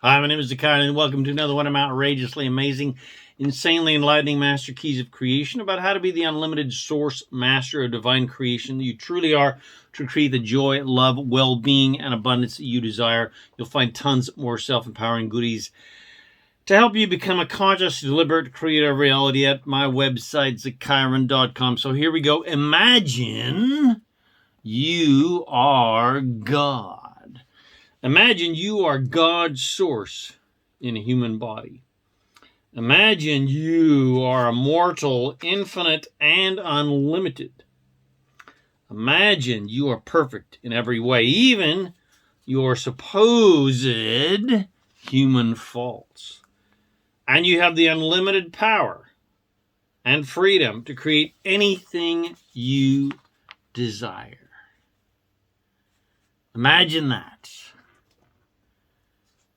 Hi, my name is ZaKaiRan, and welcome to another one of my outrageously amazing, insanely enlightening master keys of creation about how to be the unlimited source master of divine creation that you truly are to create the joy, love, well-being, and abundance that you desire. You'll find tons more self-empowering goodies to help you become a conscious, deliberate creator of reality at my website, ZaKaiRan.com. So here we go. Imagine you are God. Imagine you are God's source in a human body. Imagine you are immortal, infinite, and unlimited. Imagine you are perfect in every way, even your supposed human faults. And you have the unlimited power and freedom to create anything you desire. Imagine that.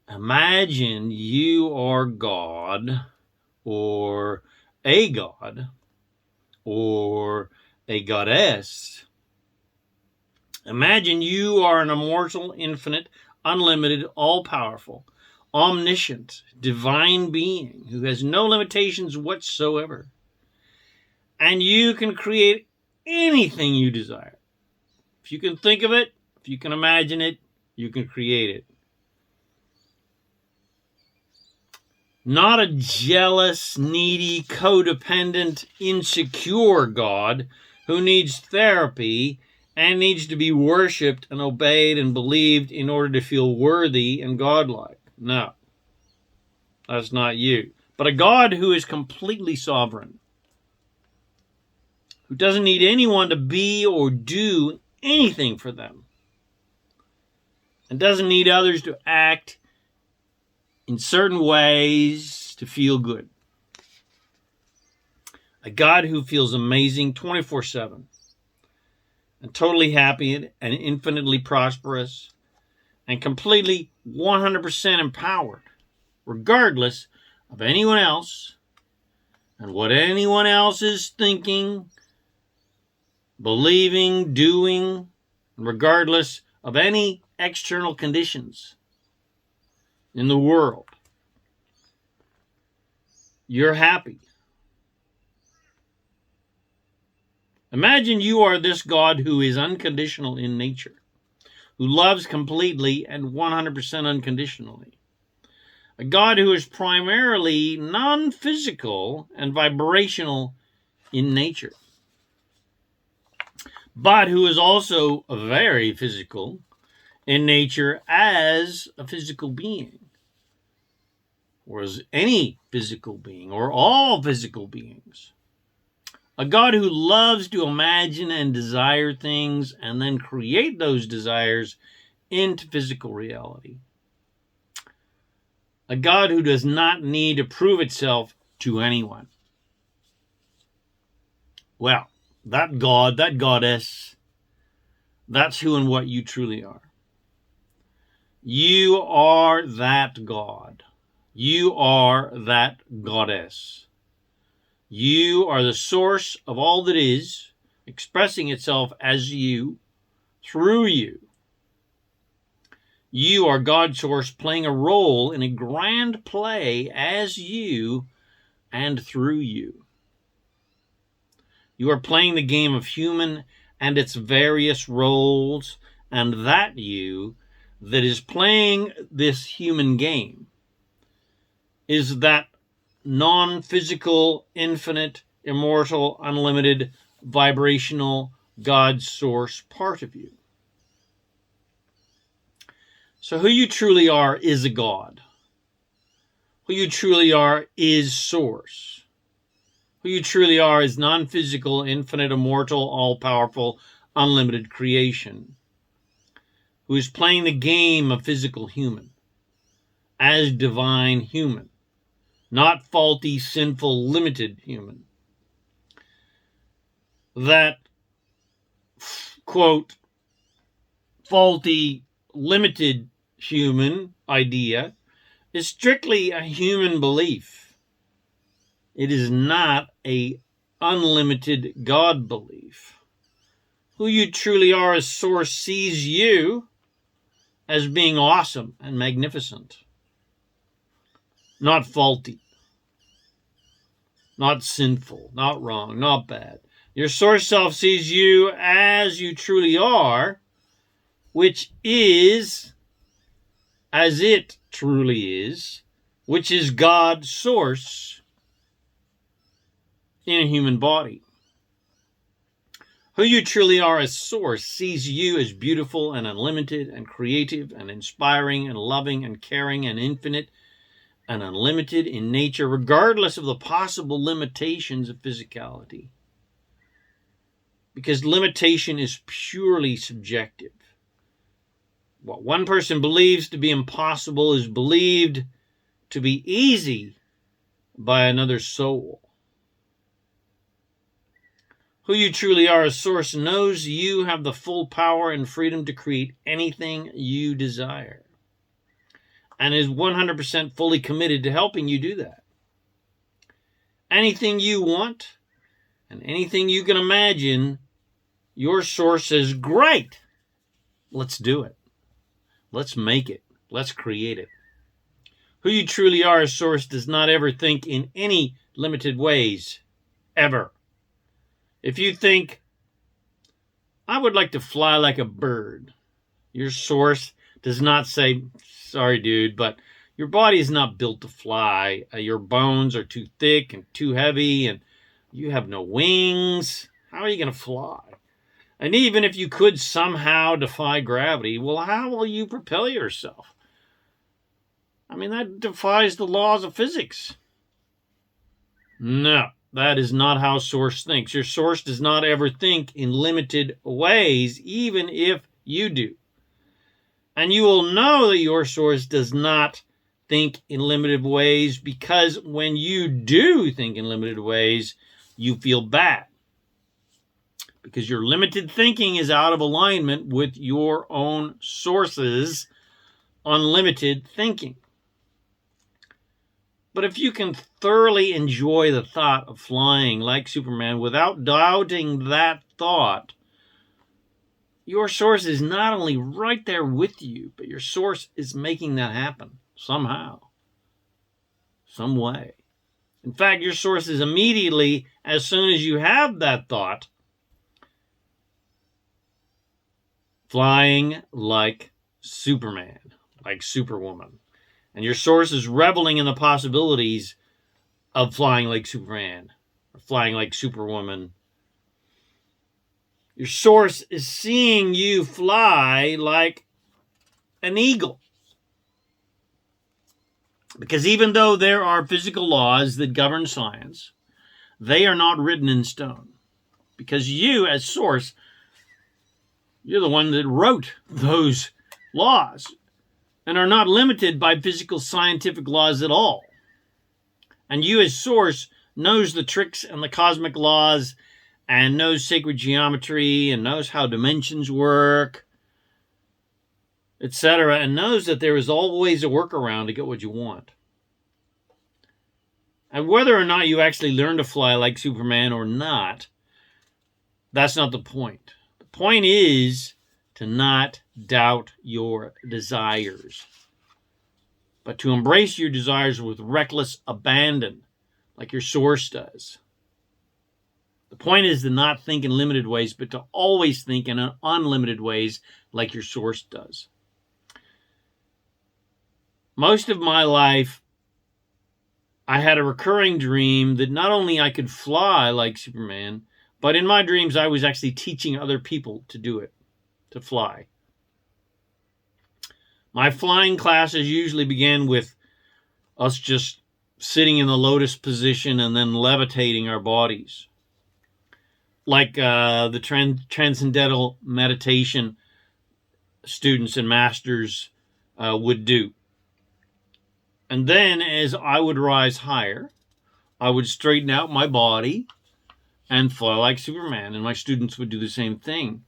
Imagine you are God, or a god, or a goddess. Imagine you are an immortal, infinite, unlimited, all-powerful, omniscient, divine being who has no limitations whatsoever. And you can create anything you desire. If you can think of it, if you can imagine it, you can create it. Not a jealous, needy, codependent, insecure God who needs therapy and needs to be worshipped and obeyed and believed in order to feel worthy and godlike. No, that's not you. But a God who is completely sovereign, who doesn't need anyone to be or do anything for them, and doesn't need others to act in certain ways to feel good. A God who feels amazing 24/7 and totally happy and infinitely prosperous and completely 100% empowered, regardless of anyone else and what anyone else is thinking, believing, doing, regardless of any external conditions in the world. You're happy. Imagine you are this God who is unconditional in nature, who loves completely and 100% unconditionally. A God who is primarily non-physical and vibrational in nature, but who is also very physical in nature as a physical being, or as any physical being, or all physical beings. A God who loves to imagine and desire things and then create those desires into physical reality. A God who does not need to prove itself to anyone. Well, that God, that goddess, that's who and what you truly are. You are that God. You are that goddess. You are the source of all that is, expressing itself as you, through you. You are God's source playing a role in a grand play as you and through you. You are playing the game of human and its various roles, and that you that is playing this human game is that non-physical, infinite, immortal, unlimited, vibrational God source part of you. So who you truly are is a God. Who you truly are is source. Who you truly are is non-physical, infinite, immortal, all-powerful, unlimited creation, who is playing the game of physical human as divine human, not faulty, sinful, limited human. That, quote, faulty, limited human idea is strictly a human belief. It is not a unlimited God belief. Who you truly are as source sees you as being awesome and magnificent. not faulty, not sinful, not wrong, not bad. Your source self sees you as you truly are, which is as it truly is, which is God's source in a human body. Who you truly are as source sees you as beautiful and unlimited and creative and inspiring and loving and caring and infinite and unlimited in nature, regardless of the possible limitations of physicality. Because limitation is purely subjective. What one person believes to be impossible is believed to be easy by another soul. Who you truly are as source knows you have the full power and freedom to create anything you desire, and is 100% fully committed to helping you do that. Anything you want and anything you can imagine, your source says, great, let's do it. Let's make it. Let's create it. Who you truly are as source does not ever think in any limited ways, ever. If you think, I would like to fly like a bird, your source does not say, sorry, dude, but your body is not built to fly. Your bones are too thick and too heavy, and you have no wings. How are you going to fly? And even if you could somehow defy gravity, well, how will you propel yourself? I mean, that defies the laws of physics. No, that is not how source thinks. Your source does not ever think in limited ways, even if you do. And you will know that your source does not think in limited ways, because when you do think in limited ways, you feel bad. Because your limited thinking is out of alignment with your own source's unlimited thinking. But if you can thoroughly enjoy the thought of flying like Superman without doubting that thought, your source is not only right there with you, but your source is making that happen somehow, some way. In fact, your source is immediately, as soon as you have that thought, flying like Superman, like Superwoman. And your source is reveling in the possibilities of flying like Superman, or flying like Superwoman. Your source is seeing you fly like an eagle. Because even though there are physical laws that govern science, they are not written in stone. Because you, as source, you're the one that wrote those laws and are not limited by physical scientific laws at all. And you, as source, knows the tricks and the cosmic laws and knows sacred geometry and knows how dimensions work, etc., and knows that there is always a workaround to get what you want. And whether or not you actually learn to fly like Superman or not, that's not the point. The point is to not doubt your desires, but to embrace your desires with reckless abandon, like your source does. The point is to not think in limited ways, but to always think in unlimited ways, like your source does. Most of my life, I had a recurring dream that not only I could fly like Superman, but in my dreams I was actually teaching other people to do it, to fly. My flying classes usually began with us just sitting in the lotus position and then levitating our bodies, like the transcendental meditation students and masters would do. And then as I would rise higher, I would straighten out my body and fly like Superman, and my students would do the same thing.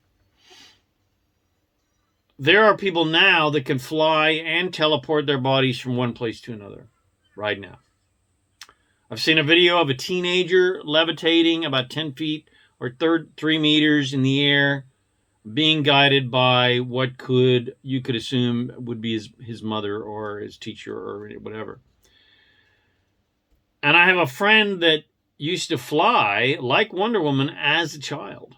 There are people now that can fly and teleport their bodies from one place to another right now. I've seen a video of a teenager levitating about 10 feet or 3 meters in the air, being guided by what you could assume would be his mother or his teacher or whatever. And I have a friend that used to fly like Wonder Woman as a child.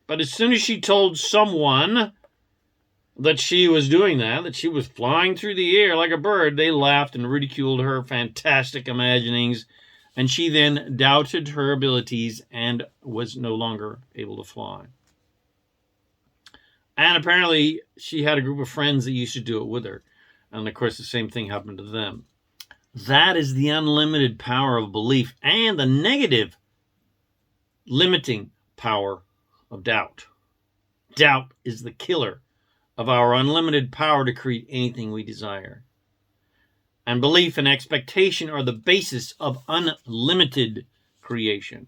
But as soon as she told someone that she was doing that she was flying through the air like a bird, they laughed and ridiculed her fantastic imaginings, and she then doubted her abilities and was no longer able to fly. And apparently she had a group of friends that used to do it with her. And of course the same thing happened to them. That is the unlimited power of belief and the negative limiting power of doubt. Doubt is the killer of our unlimited power to create anything we desire. And belief and expectation are the basis of unlimited creation.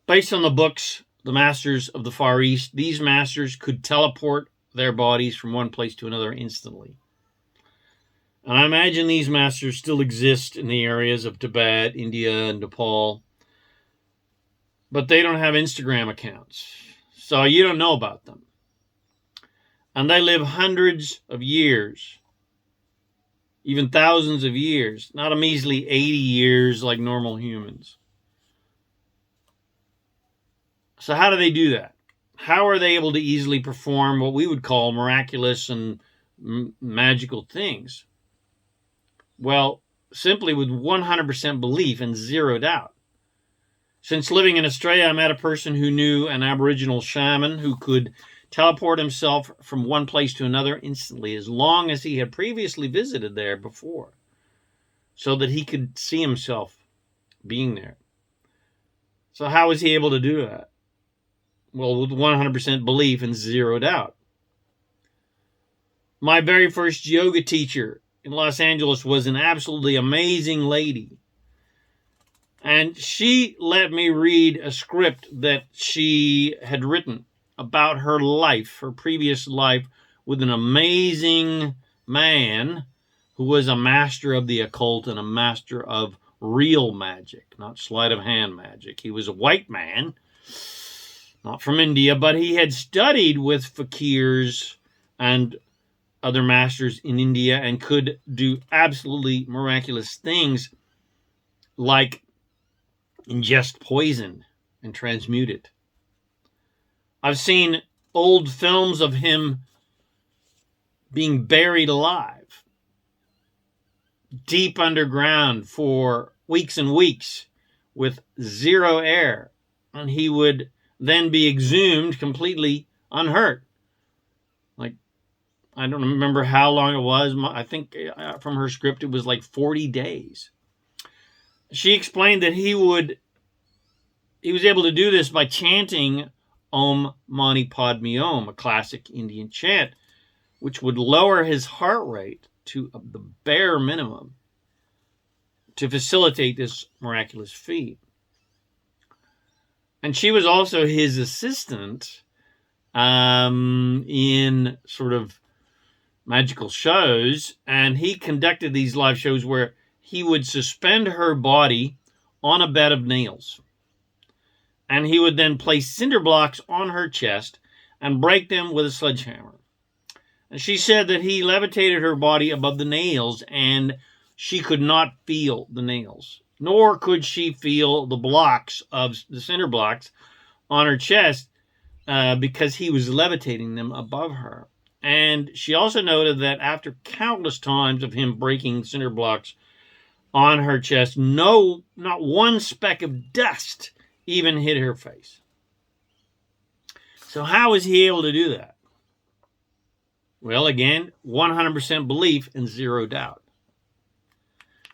Based on the books, the masters of the Far East, these masters could teleport their bodies from one place to another instantly. And I imagine these masters still exist in the areas of Tibet, India, and Nepal. But they don't have Instagram accounts, so you don't know about them. And they live hundreds of years, even thousands of years, not a measly 80 years like normal humans. So how do they do that? How are they able to easily perform what we would call miraculous and magical things? Well, simply with 100% belief and zero doubt. Since living in Australia, I met a person who knew an Aboriginal shaman who could teleport himself from one place to another instantly, as long as he had previously visited there before, so that he could see himself being there. So how was he able to do that? Well, with 100% belief and zero doubt. My very first yoga teacher in Los Angeles was an absolutely amazing lady. And she let me read a script that she had written about her life, her previous life, with an amazing man who was a master of the occult and a master of real magic, not sleight of hand magic. He was a white man, not from India, but he had studied with fakirs and other masters in India and could do absolutely miraculous things like ingest poison and transmute it. I've seen old films of him being buried alive, deep underground for weeks and weeks with zero air, and he would then be exhumed completely unhurt. Like, I don't remember how long it was. I think from her script it was like 40 days. She explained that he was able to do this by chanting Om Mani Padme Om, a classic Indian chant, which would lower his heart rate to the bare minimum to facilitate this miraculous feat. And she was also his assistant in sort of magical shows, and he conducted these live shows where he would suspend her body on a bed of nails. And he would then place cinder blocks on her chest and break them with a sledgehammer. And she said that he levitated her body above the nails, and she could not feel the nails, nor could she feel the blocks of the cinder blocks on her chest because he was levitating them above her. And she also noted that after countless times of him breaking cinder blocks on her chest, not one speck of dust even hit her face. So how was he able to do that? Well, again, 100% belief and zero doubt.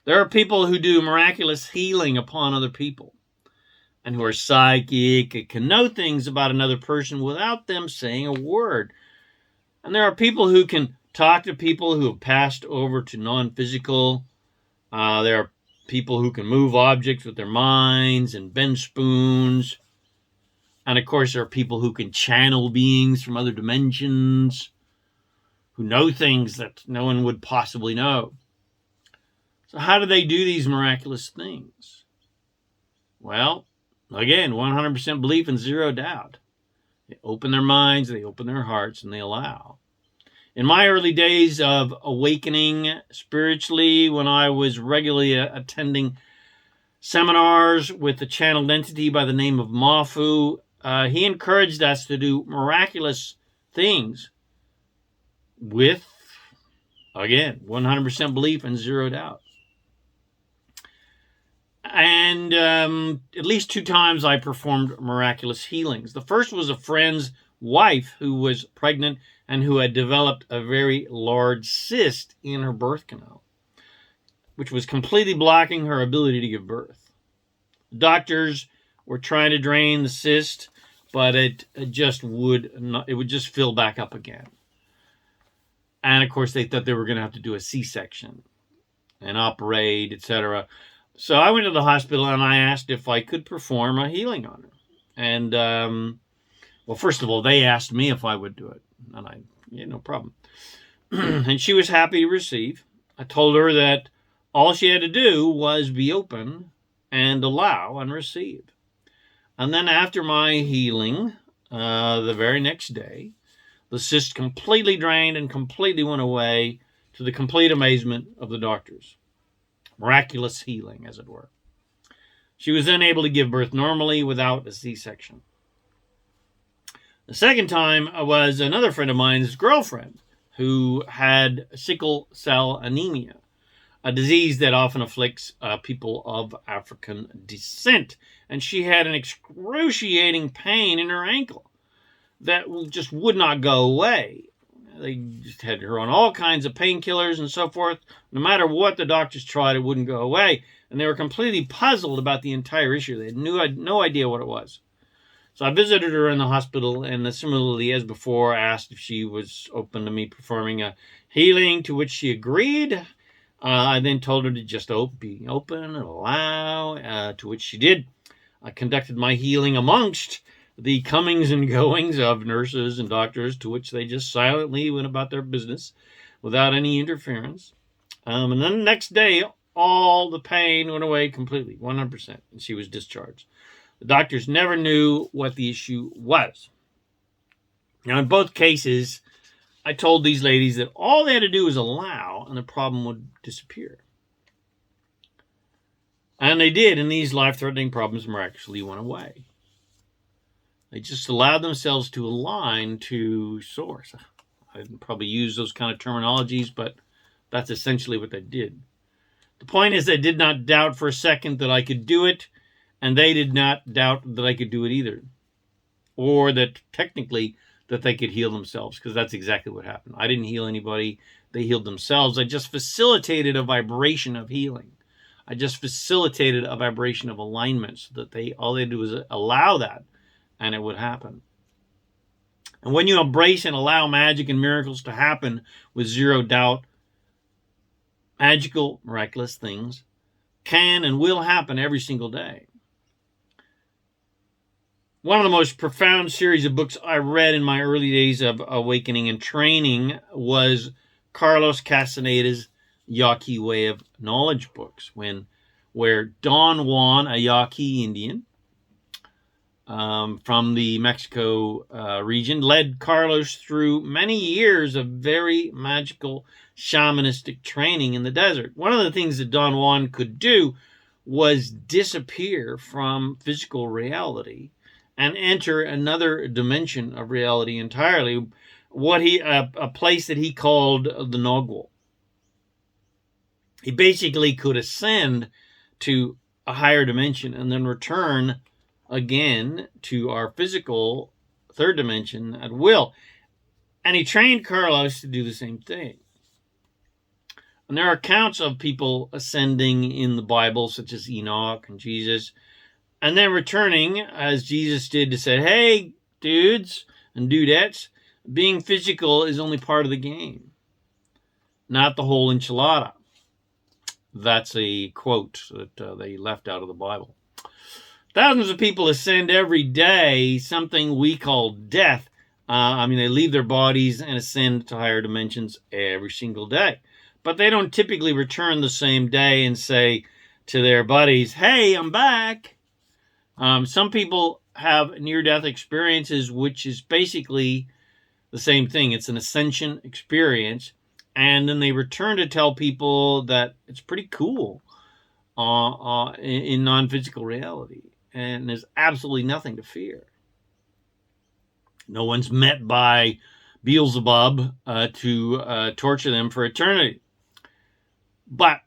There are people who do miraculous healing upon other people and who are psychic and can know things about another person without them saying a word. And there are people who can talk to people who have passed over to non-physical. There are people who can move objects with their minds and bend spoons. And of course, there are people who can channel beings from other dimensions, who know things that no one would possibly know. So how do they do these miraculous things? Well, again, 100% belief and zero doubt. They open their minds, they open their hearts, and they allow. In my early days of awakening spiritually, when I was regularly attending seminars with a channeled entity by the name of Mafu, he encouraged us to do miraculous things with, again, 100% belief and zero doubt. And at least 2 times I performed miraculous healings. The first was a friend's wife who was pregnant and who had developed a very large cyst in her birth canal, which was completely blocking her ability to give birth. Doctors were trying to drain the cyst, but it would just fill back up again. And of course, they thought they were going to have to do a C-section and operate, etc. So I went to the hospital and I asked if I could perform a healing on her. And, well, first of all, they asked me if I would do it. And no problem. And she was happy to receive. I told her that all she had to do was be open and allow and receive. And then after my healing, the very next day, the cyst completely drained and completely went away, to the complete amazement of the doctors. Miraculous healing, as it were. She was then able to give birth normally without a C-section. The second time was another friend of mine's girlfriend who had sickle cell anemia, a disease that often afflicts people of African descent. And she had an excruciating pain in her ankle that just would not go away. They just had her on all kinds of painkillers and so forth. No matter what the doctors tried, it wouldn't go away. And they were completely puzzled about the entire issue. They had no idea what it was. So I visited her in the hospital and similarly as before asked if she was open to me performing a healing, to which she agreed. I then told her to just be open and allow, to which she did. I conducted my healing amongst the comings and goings of nurses and doctors, to which they just silently went about their business without any interference. And then the next day, all the pain went away completely, 100%, and she was discharged. The doctors never knew what the issue was. Now, in both cases, I told these ladies that all they had to do was allow, and the problem would disappear. And they did, and these life-threatening problems miraculously went away. They just allowed themselves to align to source. I didn't probably use those kind of terminologies, but that's essentially what they did. The point is, they did not doubt for a second that I could do it, and they did not doubt that I could do it either. Or that technically that they could heal themselves, because that's exactly what happened. I didn't heal anybody. They healed themselves. I just facilitated a vibration of healing. I just facilitated a vibration of alignment so that all they do is allow that, and it would happen. And when you embrace and allow magic and miracles to happen with zero doubt, magical, miraculous things can and will happen every single day. One of the most profound series of books I read in my early days of awakening and training was Carlos Castaneda's Yaqui Way of Knowledge books, where Don Juan, a Yaqui Indian from the Mexico region, led Carlos through many years of very magical shamanistic training in the desert. One of the things that Don Juan could do was disappear from physical reality and enter another dimension of reality entirely, a place that he called the Nogwal. He basically could ascend to a higher dimension and then return again to our physical third dimension at will. And he trained Carlos to do the same thing. And there are accounts of people ascending in the Bible, such as Enoch and Jesus, and then returning, as Jesus did, to say, hey, dudes and dudettes, being physical is only part of the game, not the whole enchilada. That's a quote that they left out of the Bible. Thousands of people ascend every day, something we call death. They leave their bodies and ascend to higher dimensions every single day. But they don't typically return the same day and say to their buddies, hey, I'm back. Some people have near-death experiences, which is basically the same thing. It's an ascension experience. And then they return to tell people that it's pretty cool in non-physical reality. And there's absolutely nothing to fear. No one's met by Beelzebub to torture them for eternity. But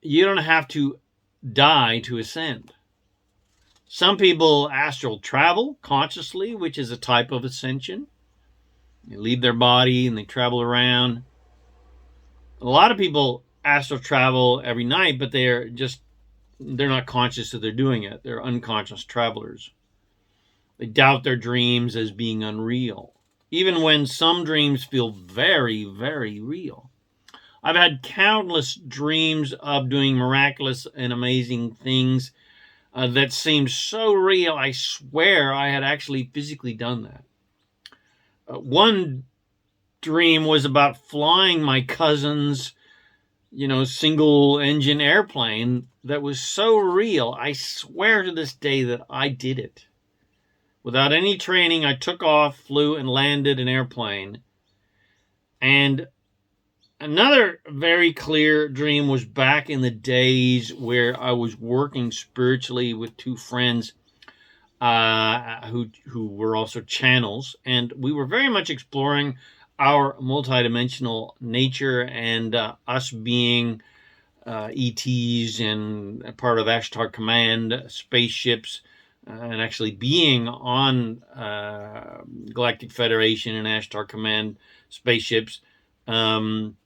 you don't have to die to ascend. Some people astral travel consciously, which is a type of ascension. They leave their body and they travel around. A lot of people astral travel every night, but they're not conscious that they're doing it. They're unconscious travelers. They doubt their dreams as being unreal, even when some dreams feel very, very real. I've had countless dreams of doing miraculous and amazing things that seemed so real, I swear I had actually physically done that. One dream was about flying my cousin's, single engine airplane that was so real, I swear to this day that I did it. Without any training, I took off, flew, and landed an airplane. And another very clear dream was back in the days where I was working spiritually with two friends who were also channels. And we were very much exploring our multidimensional nature and us being ETs and part of Ashtar Command spaceships, and actually being on Galactic Federation and Ashtar Command spaceships, and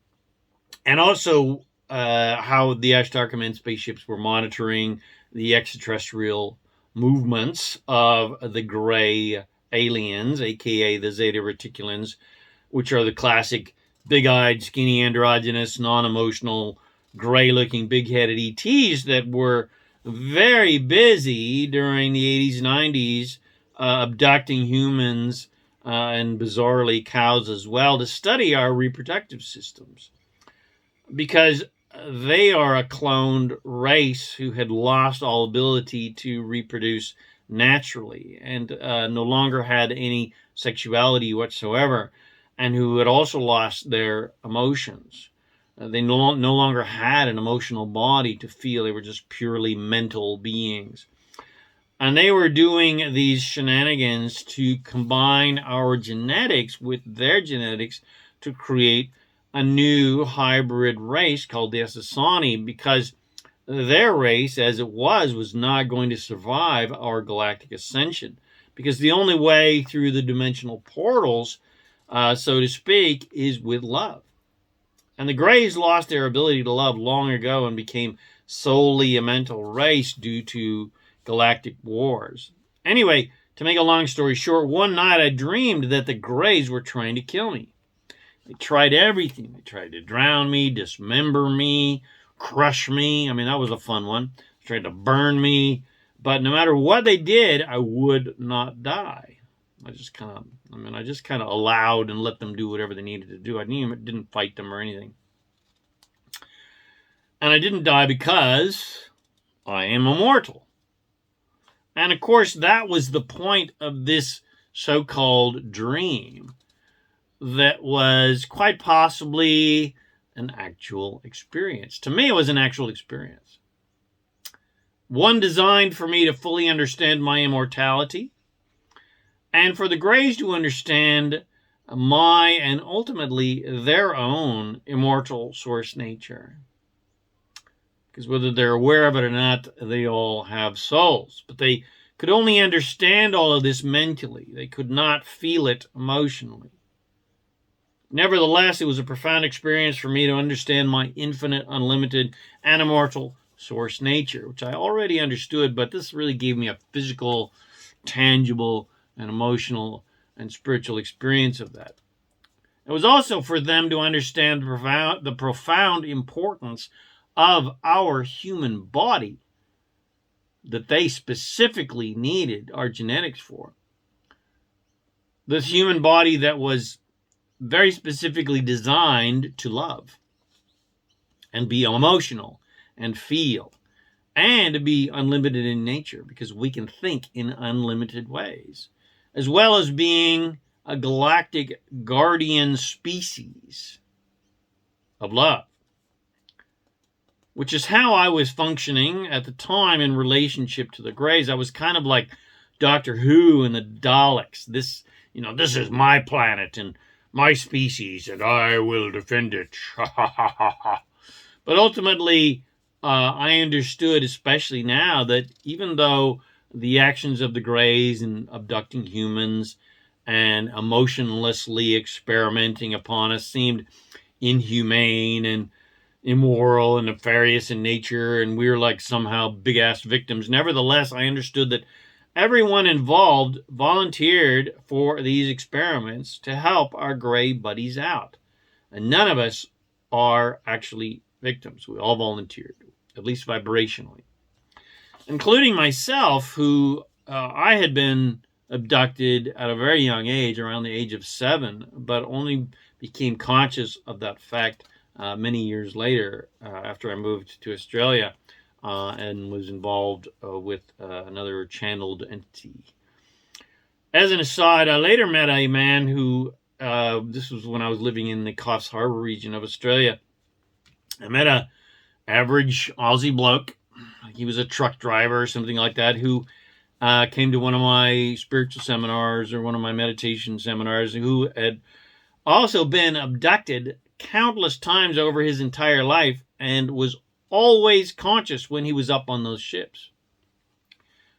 also how the Ashtar Command spaceships were monitoring the extraterrestrial movements of the gray aliens, aka the Zeta Reticulans, which are the classic big-eyed, skinny, androgynous, non-emotional, gray-looking, big-headed ETs that were very busy during the 80s and 90s abducting humans and bizarrely cows as well to study our reproductive systems, because they are a cloned race who had lost all ability to reproduce naturally and no longer had any sexuality whatsoever, and who had also lost their emotions. They no longer had an emotional body to feel. They were just purely mental beings. And they were doing these shenanigans to combine our genetics with their genetics to create a new hybrid race called the Essassani, because their race, as it was not going to survive our galactic ascension. Because the only way through the dimensional portals, so to speak, is with love. And the Greys lost their ability to love long ago and became solely a mental race due to galactic wars. Anyway, to make a long story short, one night I dreamed that the Greys were trying to kill me. They tried everything. They tried to drown me, dismember me, crush me. I mean, that was a fun one. They tried to burn me. But no matter what they did, I would not die. I just kind of allowed and let them do whatever they needed to do. I didn't fight them or anything. And I didn't die because I am immortal. And of course, that was the point of this so-called dream that was quite possibly an actual experience. To me, it was an actual experience. One designed for me to fully understand my immortality, and for the Greys to understand my and ultimately their own immortal source nature. Because whether they're aware of it or not, they all have souls. But they could only understand all of this mentally. They could not feel it emotionally. Nevertheless, it was a profound experience for me to understand my infinite, unlimited, and immortal source nature, which I already understood, but this really gave me a physical, tangible, and emotional and spiritual experience of that. It was also for them to understand the profound importance of our human body that they specifically needed our genetics for. This human body that was very specifically designed to love and be emotional and feel and to be unlimited in nature, because we can think in unlimited ways, as well as being a galactic guardian species of love, which is how I was functioning at the time in relationship to the Greys. I was kind of like Doctor Who and the Daleks. This is my planet and my species, and I will defend it. But ultimately, I understood, especially now, that even though the actions of the Greys in abducting humans and emotionlessly experimenting upon us seemed inhumane and immoral and nefarious in nature, and we were like somehow big-ass victims, nevertheless, I understood that everyone involved volunteered for these experiments to help our Grey buddies out. And none of us are actually victims. We all volunteered, at least vibrationally. Including myself, who I had been abducted at a very young age, around the age of 7, but only became conscious of that fact many years later after I moved to Australia and was involved with another channeled entity. As an aside, I later met a man who, this was when I was living in the Coffs Harbour region of Australia. I met a average Aussie bloke. He was a truck driver or something like that, who came to one of my spiritual seminars or one of my meditation seminars, who had also been abducted countless times over his entire life and was always conscious when he was up on those ships.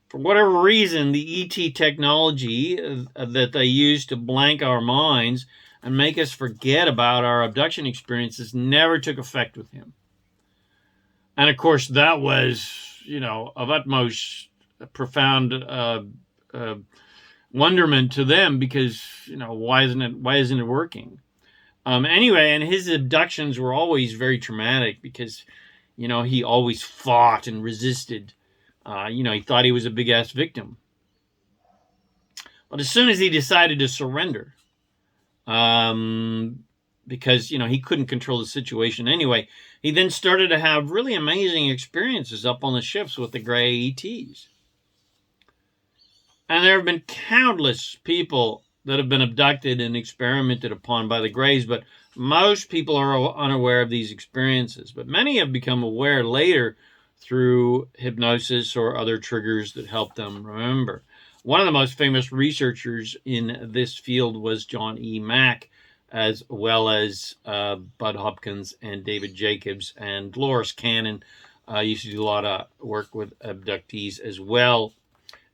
For whatever reason, the ET technology that they use to blank our minds and make us forget about our abduction experiences never took effect with him. And of course, that was, of utmost profound wonderment to them, because, why isn't it working? Anyway, and his abductions were always very traumatic because, he always fought and resisted. He thought he was a big-ass victim. But as soon as he decided to surrender, because, he couldn't control the situation anyway, he then started to have really amazing experiences up on the ships with the Grey ETs. And there have been countless people that have been abducted and experimented upon by the Greys, but most people are unaware of these experiences. But many have become aware later through hypnosis or other triggers that help them remember. One of the most famous researchers in this field was John E. Mack, as well as Bud Hopkins and David Jacobs, and Dolores Cannon used to do a lot of work with abductees as well.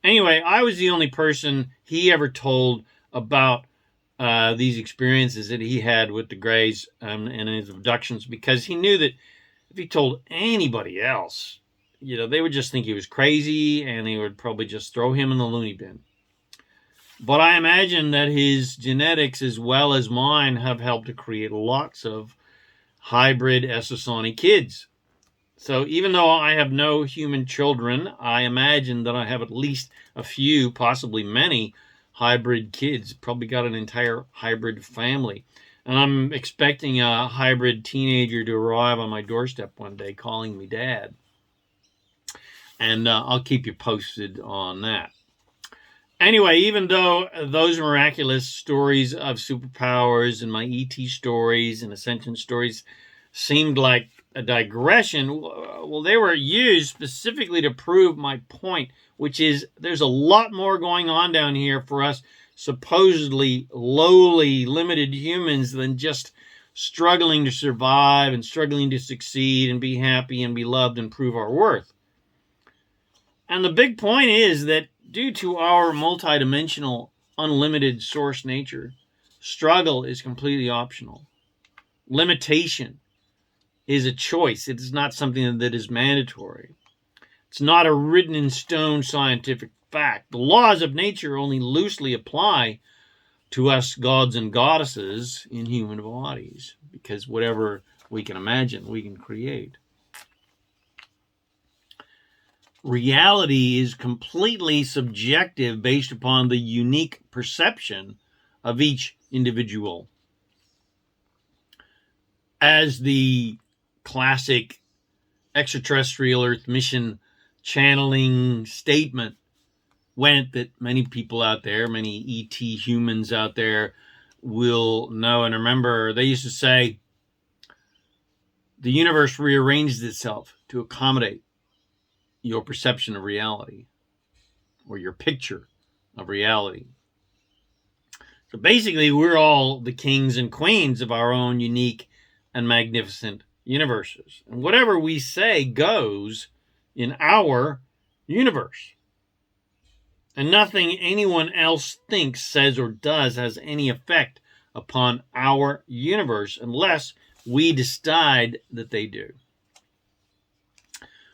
Anyway, I was the only person he ever told about these experiences that he had with the Greys and his abductions, because he knew that if he told anybody else, they would just think he was crazy and they would probably just throw him in the loony bin. But I imagine that his genetics, as well as mine, have helped to create lots of hybrid Essassani kids. So even though I have no human children, I imagine that I have at least a few, possibly many, hybrid kids. Probably got an entire hybrid family. And I'm expecting a hybrid teenager to arrive on my doorstep one day calling me Dad. And I'll keep you posted on that. Anyway, even though those miraculous stories of superpowers and my ET stories and ascension stories seemed like a digression, well, they were used specifically to prove my point, which is there's a lot more going on down here for us supposedly lowly, limited humans than just struggling to survive and struggling to succeed and be happy and be loved and prove our worth. And the big point is that due to our multidimensional, unlimited source nature, struggle is completely optional. Limitation is a choice. It is not something that is mandatory. It's not a written in stone scientific fact. The laws of nature only loosely apply to us gods and goddesses in human bodies, because whatever we can imagine, we can create. Reality is completely subjective based upon the unique perception of each individual. As the classic extraterrestrial Earth mission channeling statement went that many people out there, many ET humans out there will know and remember. They used to say the universe rearranged itself to accommodate your perception of reality or your picture of reality. So basically, we're all the kings and queens of our own unique and magnificent universes. And whatever we say goes in our universe. And nothing anyone else thinks, says, or does has any effect upon our universe unless we decide that they do.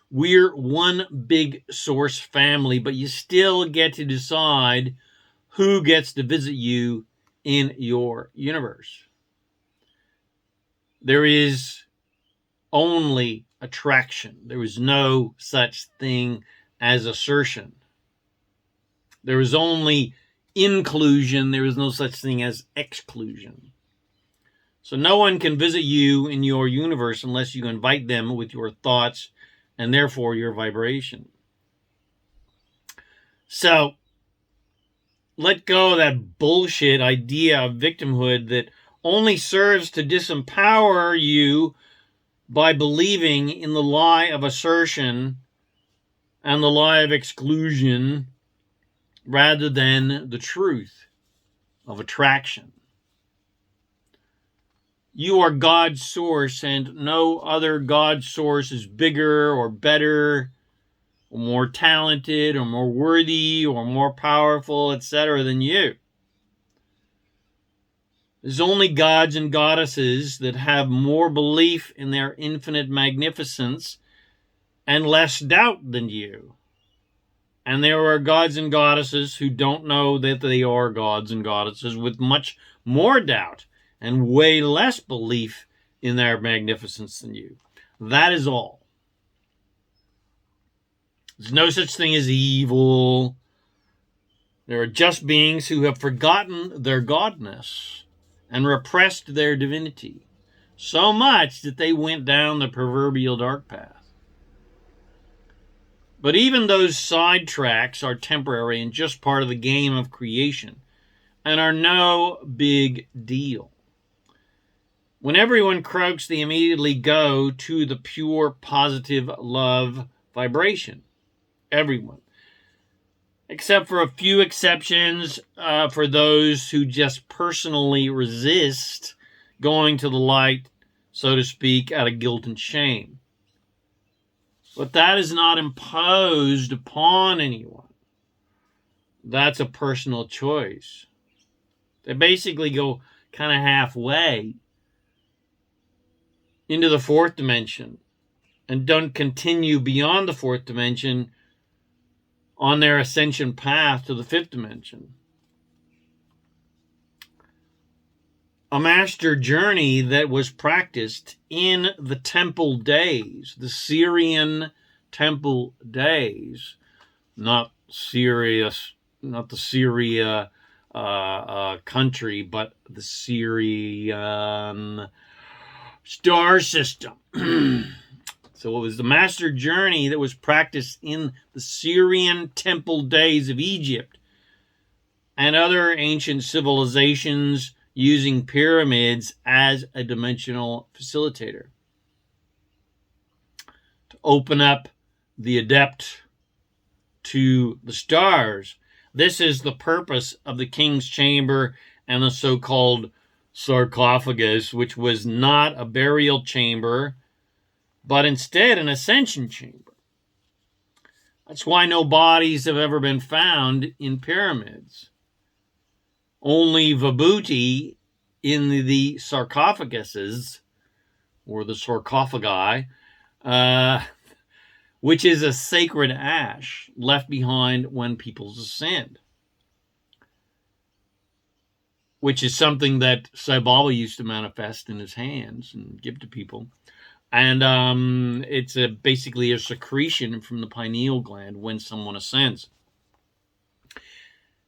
We're one big source family, but you still get to decide who gets to visit you in your universe. There is only attraction. There is no such thing as assertion. There is only inclusion. There is no such thing as exclusion. So no one can visit you in your universe unless you invite them with your thoughts and therefore your vibration. So let go of that bullshit idea of victimhood that only serves to disempower you by believing in the lie of assertion and the lie of exclusion rather than the truth of attraction. You are God's source, and no other God source is bigger or better or more talented or more worthy or more powerful, etc. than you. There's only gods and goddesses that have more belief in their infinite magnificence and less doubt than you. And there are gods and goddesses who don't know that they are gods and goddesses with much more doubt and way less belief in their magnificence than you. That is all. There's no such thing as evil. There are just beings who have forgotten their godness and repressed their divinity so much that they went down the proverbial dark path. But even those sidetracks are temporary and just part of the game of creation and are no big deal. When everyone croaks, they immediately go to the pure positive love vibration. Everyone. Except for a few exceptions for those who just personally resist going to the light, so to speak, out of guilt and shame. But that is not imposed upon anyone. That's a personal choice. They basically go kind of halfway into the fourth dimension and don't continue beyond the fourth dimension on their ascension path to the fifth dimension. A master journey that was practiced in the temple days, the Syrian temple days, not Syria country, but the Syrian star system. So it was the master journey that was practiced in the Syrian temple days of Egypt and other ancient civilizations using pyramids as a dimensional facilitator to open up the adept to the stars. This is the purpose of the king's chamber and the so-called sarcophagus, which was not a burial chamber, but instead an ascension chamber. That's why no bodies have ever been found in pyramids. Only vibhuti in the sarcophaguses, or the sarcophagi, which is a sacred ash left behind when people ascend, which is something that Sai Baba used to manifest in his hands and give to people. And it's basically a secretion from the pineal gland when someone ascends.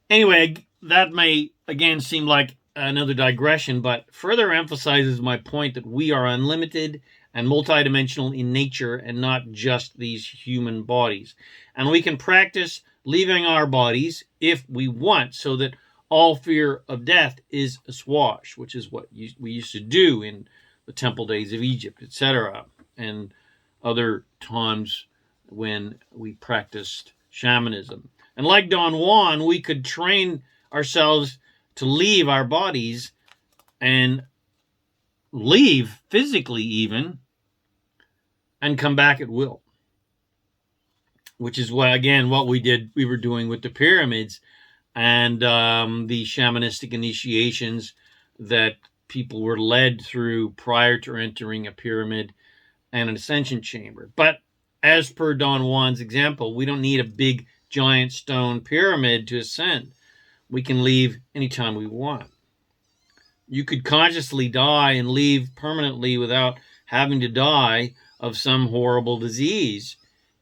Anyway, that may, again, seem like another digression, but further emphasizes my point that we are unlimited and multidimensional in nature and not just these human bodies. And we can practice leaving our bodies if we want, so that all fear of death is assuaged, which is what we used to do in the temple days of Egypt, etc., and other times when we practiced shamanism. And like Don Juan, we could train ourselves to leave our bodies and leave physically even and come back at will, which is what we were doing with the pyramids and the shamanistic initiations that people were led through prior to entering a pyramid and an ascension chamber. But as per Don Juan's example, we don't need a big giant stone pyramid to ascend. We can leave anytime we want. You could consciously die and leave permanently without having to die of some horrible disease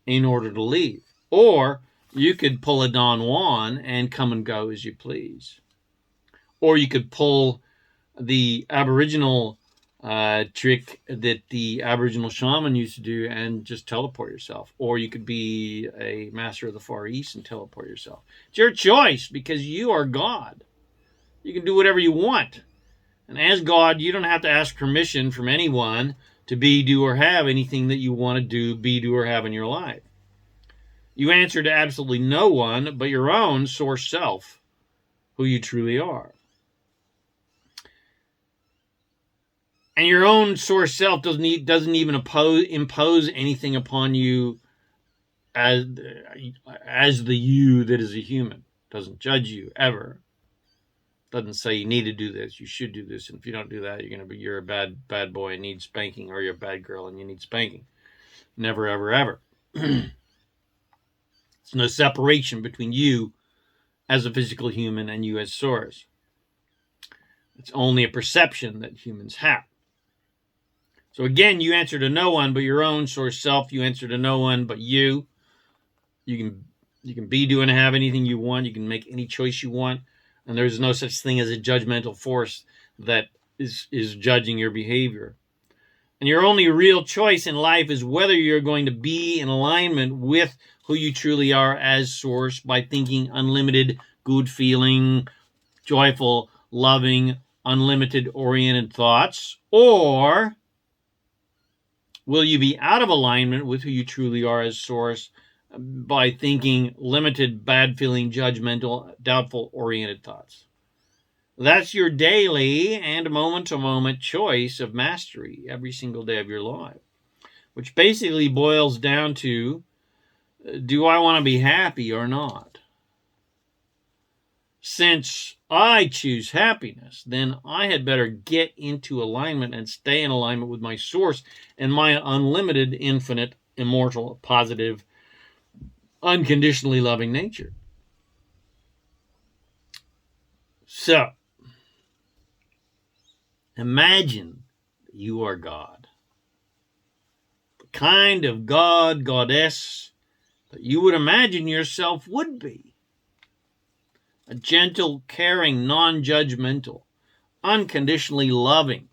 in order to leave. Or you could pull a Don Juan and come and go as you please. Or you could pull the Aboriginal trick that the Aboriginal shaman used to do and just teleport yourself. Or you could be a master of the Far East and teleport yourself. It's your choice, because you are God. You can do whatever you want. And as God, you don't have to ask permission from anyone to be, do, or have anything that you want to do, be, do, or have in your life. You answer to absolutely no one but your own source self, who you truly are. And your own source self doesn't even impose anything upon you as the you that is a human. Doesn't judge you ever. Doesn't say you need to do this, you should do this, and if you don't do that, you're a bad boy and need spanking, or you're a bad girl and you need spanking. Never, ever, ever. There's no separation between you as a physical human and you as source. It's only a perception that humans have. So again, you answer to no one but your own source self. You answer to no one but you. You can be, do, and have anything you want. You can make any choice you want. And there's no such thing as a judgmental force that is judging your behavior. And your only real choice in life is whether you're going to be in alignment with who you truly are as source by thinking unlimited, good feeling, joyful, loving, unlimited oriented thoughts, or will you be out of alignment with who you truly are as source by thinking limited, bad feeling, judgmental, doubtful oriented thoughts? That's your daily and moment-to-moment choice of mastery every single day of your life, which basically boils down to, do I want to be happy or not? Since I choose happiness, then I had better get into alignment and stay in alignment with my source and my unlimited, infinite, immortal, positive, unconditionally loving nature. So, imagine that you are God. The kind of God, goddess that you would imagine yourself would be. A gentle, caring, non-judgmental, unconditionally loving,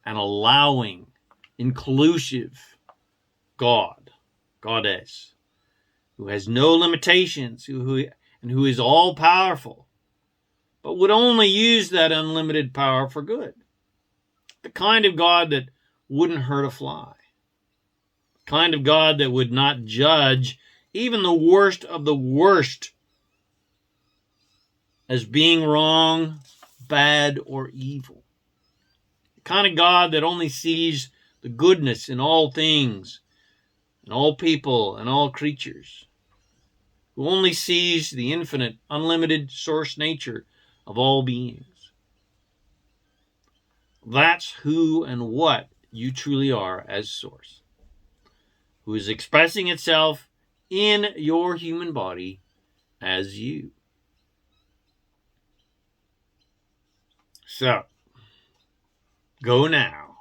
and allowing, inclusive God, goddess, who has no limitations, who is all-powerful, but would only use that unlimited power for good. The kind of God that wouldn't hurt a fly. The kind of God that would not judge even the worst of the worst as being wrong, bad, or evil. The kind of God that only sees the goodness in all things, in all people, and all creatures. Who only sees the infinite, unlimited source nature of all beings. That's who and what you truly are as source. Who is expressing itself in your human body as you. So, go now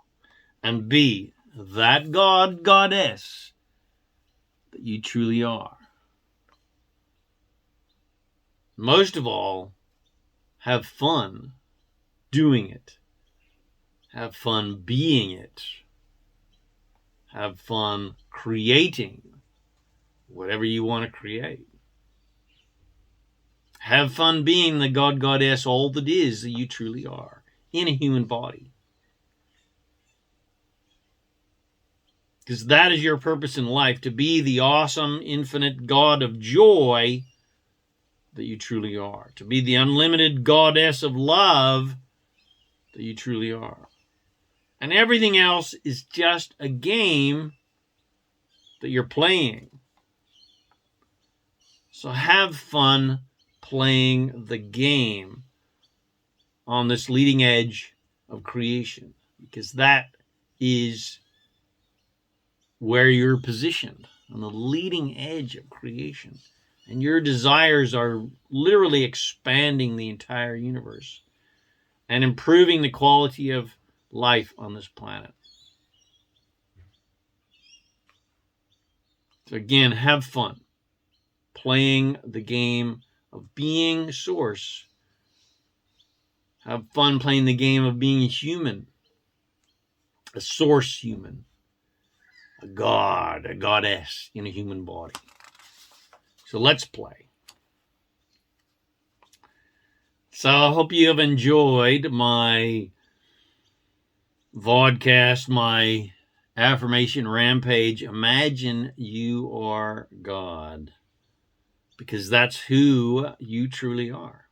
and be that God, goddess that you truly are. Most of all, have fun doing it. Have fun being it. Have fun creating whatever you want to create. Have fun being the God, Goddess, all that is that you truly are in a human body. Because that is your purpose in life, to be the awesome, infinite God of joy that you truly are. To be the unlimited Goddess of love that you truly are. And everything else is just a game that you're playing. So have fun playing the game on this leading edge of creation, because that is where you're positioned, on the leading edge of creation. And your desires are literally expanding the entire universe and improving the quality of life on this planet. So again, have fun playing the game of being source. Have fun playing the game of being a human, a source human, a god, a goddess in a human body. So let's play. So I hope you have enjoyed my vodcast, my affirmation rampage. Imagine you are God, because that's who you truly are.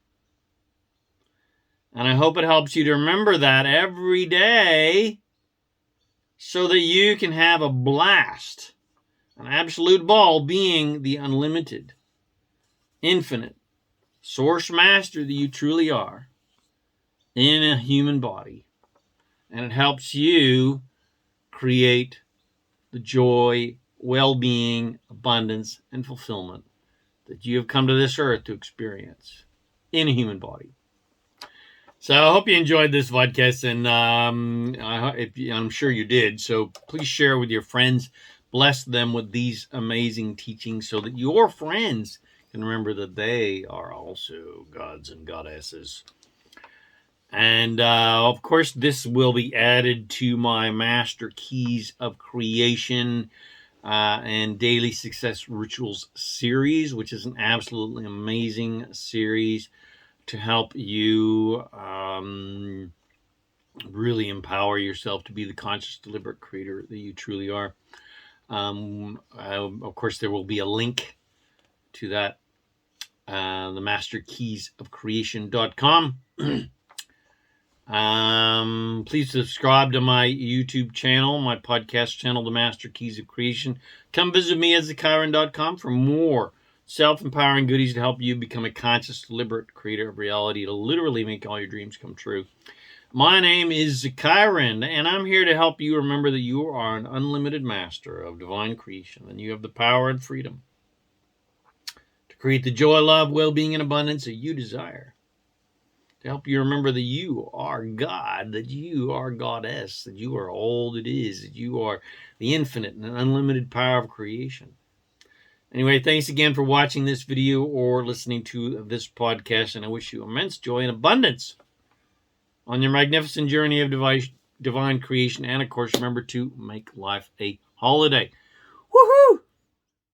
And I hope it helps you to remember that every day so that you can have a blast, an absolute ball, being the unlimited, infinite source master that you truly are in a human body. And it helps you create the joy, well-being, abundance, and fulfillment that you have come to this earth to experience in a human body. So I hope you enjoyed this podcast, and I'm sure you did. So please share with your friends. Bless them with these amazing teachings so that your friends can remember that they are also gods and goddesses. And of course, this will be added to my Master Keys of Creation and Daily Success Rituals series, which is an absolutely amazing series to help you really empower yourself to be the conscious, deliberate creator that you truly are. Of course, there will be a link to that, the masterkeysofcreation.com. Please subscribe to my YouTube channel, my podcast channel, The Master Keys of Creation. Come visit me at ZaKaiRan.com for more self-empowering goodies to help you become a conscious, deliberate creator of reality to literally make all your dreams come true. My name is ZaKaiRan, and I'm here to help you remember that you are an unlimited master of divine creation, and you have the power and freedom to create the joy, love, well-being, and abundance that you desire. To help you remember that you are God, that you are Goddess, that you are all that is, that you are the infinite and unlimited power of creation. Anyway, thanks again for watching this video or listening to this podcast, and I wish you immense joy and abundance on your magnificent journey of divine creation. And, of course, remember to make life a holiday. Woohoo!